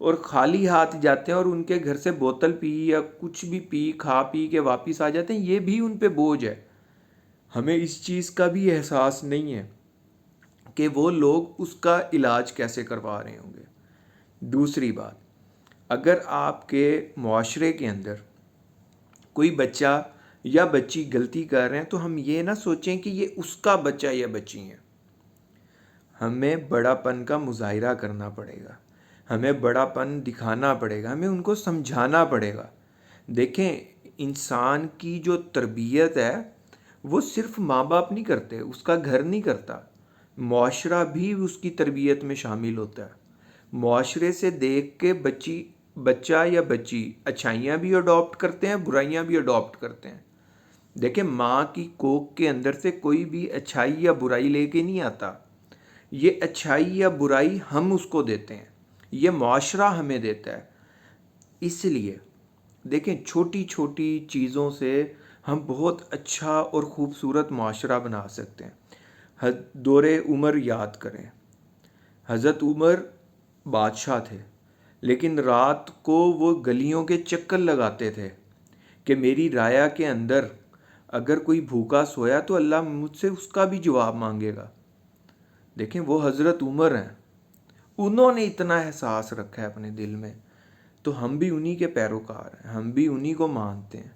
اور خالی ہاتھ جاتے ہیں اور ان کے گھر سے بوتل پی یا کچھ بھی پی کھا پی کے واپس آ جاتے ہیں، یہ بھی ان پہ بوجھ ہے۔ ہمیں اس چیز کا بھی احساس نہیں ہے کہ وہ لوگ اس کا علاج کیسے کروا رہے ہوں گے۔ دوسری بات، اگر آپ کے معاشرے کے اندر کوئی بچہ یا بچی غلطی کر رہے ہیں تو ہم یہ نہ سوچیں کہ یہ اس کا بچہ یا بچی ہے۔ ہمیں بڑا پن کا مظاہرہ کرنا پڑے گا، ہمیں بڑا پن دکھانا پڑے گا، ہمیں ان کو سمجھانا پڑے گا۔ دیکھیں، انسان کی جو تربیت ہے وہ صرف ماں باپ نہیں کرتے، اس کا گھر نہیں کرتا، معاشرہ بھی اس کی تربیت میں شامل ہوتا ہے۔ معاشرے سے دیکھ کے بچہ یا بچی اچھائیاں بھی اڈاپٹ کرتے ہیں، برائیاں بھی اڈاپٹ کرتے ہیں۔ دیکھیں، ماں کی کوکھ کے اندر سے کوئی بھی اچھائی یا برائی لے کے نہیں آتا، یہ اچھائی یا برائی ہم اس کو دیتے ہیں، یہ معاشرہ ہمیں دیتا ہے۔ اس لیے دیکھیں، چھوٹی چھوٹی چیزوں سے ہم بہت اچھا اور خوبصورت معاشرہ بنا سکتے ہیں۔ دور عمر یاد کریں، حضرت عمر بادشاہ تھے، لیکن رات کو وہ گلیوں کے چکر لگاتے تھے کہ میری رعایا کے اندر اگر کوئی بھوکا سویا تو اللہ مجھ سے اس کا بھی جواب مانگے گا۔ دیکھیں، وہ حضرت عمر ہیں، انہوں نے اتنا احساس رکھا ہے اپنے دل میں، تو ہم بھی انہی کے پیروکار ہیں، ہم بھی انہی کو مانتے ہیں۔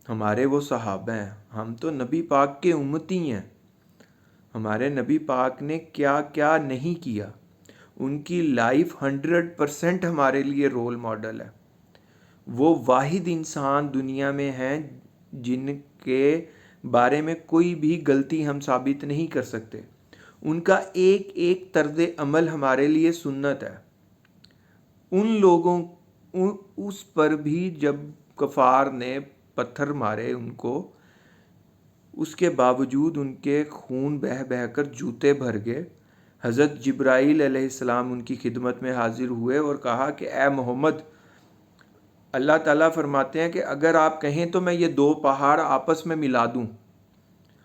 ہمارے وہ صحابہ ہیں، ہم تو نبی پاک کے امتی ہیں۔ ہمارے نبی پاک نے کیا کیا نہیں کیا، ان کی لائف 100% ہمارے لیے رول ماڈل ہے۔ وہ واحد انسان دنیا میں ہیں جن کے بارے میں کوئی بھی غلطی ہم ثابت نہیں کر سکتے۔ ان کا ایک ایک طرز عمل ہمارے لیے سنت ہے۔ ان لوگوں اس پر بھی جب کفار نے پتھر مارے ان کو، اس کے باوجود ان کے خون بہہ بہہ کر جوتے بھر گئے۔ حضرت جبرائیل علیہ السلام ان کی خدمت میں حاضر ہوئے اور کہا کہ اے محمد، اللہ تعالیٰ فرماتے ہیں کہ اگر آپ کہیں تو میں یہ دو پہاڑ آپس میں ملا دوں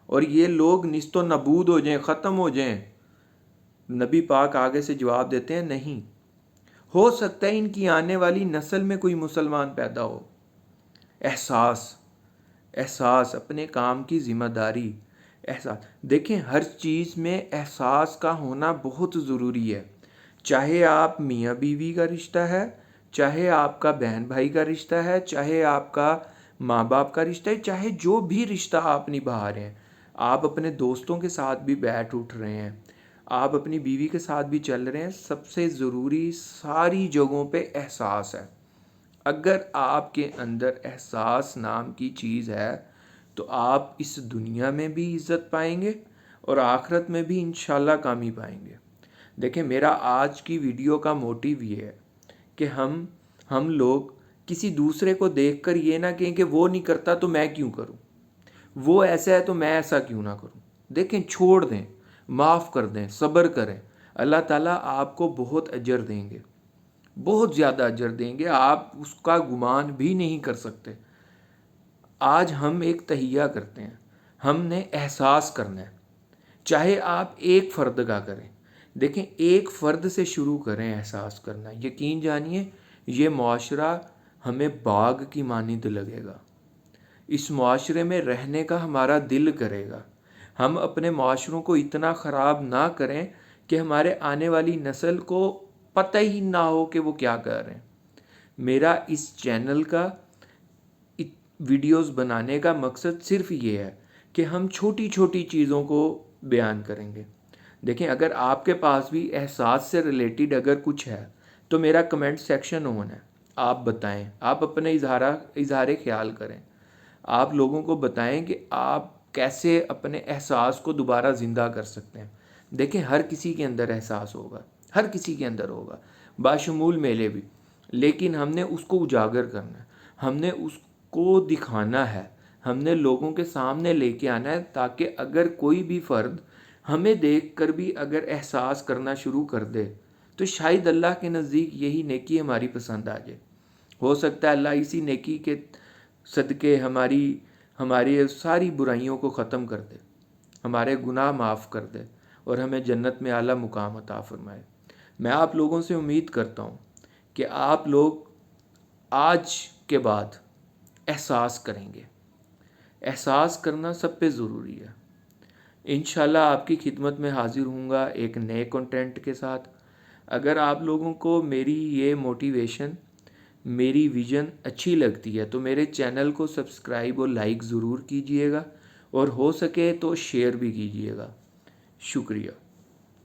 اور یہ لوگ نیست و نابود ہو جائیں، ختم ہو جائیں۔ نبی پاک آگے سے جواب دیتے ہیں، نہیں، ہو سکتا ہے ان کی آنے والی نسل میں کوئی مسلمان پیدا ہو۔ احساس اپنے کام کی ذمہ داری، احساس۔ دیکھیں، ہر چیز میں احساس کا ہونا بہت ضروری ہے، چاہے آپ میاں بیوی کا رشتہ ہے، چاہے آپ کا بہن بھائی کا رشتہ ہے، چاہے آپ کا ماں باپ کا رشتہ ہے، چاہے جو بھی رشتہ آپ نبھا رہے ہیں۔ آپ اپنے دوستوں کے ساتھ بھی بیٹھ اٹھ رہے ہیں، آپ اپنی بیوی کے ساتھ بھی چل رہے ہیں، سب سے ضروری ساری جگہوں پہ احساس ہے۔ اگر آپ کے اندر احساس نام کی چیز ہے تو آپ اس دنیا میں بھی عزت پائیں گے اور آخرت میں بھی انشاءاللہ کامی پائیں گے۔ دیکھیں، میرا آج کی ویڈیو کا موٹیو یہ ہے کہ ہم لوگ کسی دوسرے کو دیکھ کر یہ نہ کہیں کہ وہ نہیں کرتا تو میں کیوں کروں، وہ ایسا ہے تو میں ایسا کیوں نہ کروں۔ دیکھیں، چھوڑ دیں، معاف کر دیں، صبر کریں، اللہ تعالیٰ آپ کو بہت اجر دیں گے، بہت زیادہ اجر دیں گے، آپ اس کا گمان بھی نہیں کر سکتے۔ آج ہم ایک تہیہ کرتے ہیں، ہم نے احساس کرنا ہے، چاہے آپ ایک فرد کا کریں۔ دیکھیں، ایک فرد سے شروع کریں احساس کرنا، یقین جانیے یہ معاشرہ ہمیں باغ کی مانند لگے گا، اس معاشرے میں رہنے کا ہمارا دل کرے گا۔ ہم اپنے معاشروں کو اتنا خراب نہ کریں کہ ہمارے آنے والی نسل کو پتہ ہی نہ ہو کہ وہ کیا کر رہے ہیں۔ میرا اس چینل کا ویڈیوز بنانے کا مقصد صرف یہ ہے کہ ہم چھوٹی چھوٹی چیزوں کو بیان کریں گے۔ دیکھیں، اگر آپ کے پاس بھی احساس سے ریلیٹڈ اگر کچھ ہے تو میرا کمنٹ سیکشن آن ہے، آپ بتائیں، آپ اپنے اظہار خیال کریں، آپ لوگوں کو بتائیں کہ آپ کیسے اپنے احساس کو دوبارہ زندہ کر سکتے ہیں۔ دیکھیں، ہر کسی کے اندر احساس ہوگا، ہر کسی کے اندر ہوگا، باشمول میلے بھی، لیکن ہم نے اس کو اجاگر کرنا ہے، ہم نے اس کو دکھانا ہے، ہم نے لوگوں کے سامنے لے کے آنا ہے، تاکہ اگر کوئی بھی فرد ہمیں دیکھ کر بھی اگر احساس کرنا شروع کر دے تو شاید اللہ کے نزدیک یہی نیکی ہماری پسند آ جائے۔ ہو سکتا ہے اللہ اسی نیکی کے صدقے ہماری ساری برائیوں کو ختم کر دے، ہمارے گناہ معاف کر دے اور ہمیں جنت میں اعلیٰ مقام عطا فرمائے۔ میں آپ لوگوں سے امید کرتا ہوں کہ آپ لوگ آج کے بعد احساس کریں گے. احساس کرنا سب پہ ضروری ہے. انشاءاللہ آپ کی خدمت میں حاضر ہوں گا ایک نئے کنٹینٹ کے ساتھ. اگر آپ لوگوں کو میری یہ موٹیویشن، میری ویژن اچھی لگتی ہے تو میرے چینل کو سبسکرائب اور لائک ضرور کیجئے گا، اور ہو سکے تو شیئر بھی کیجئے گا. شکریہ.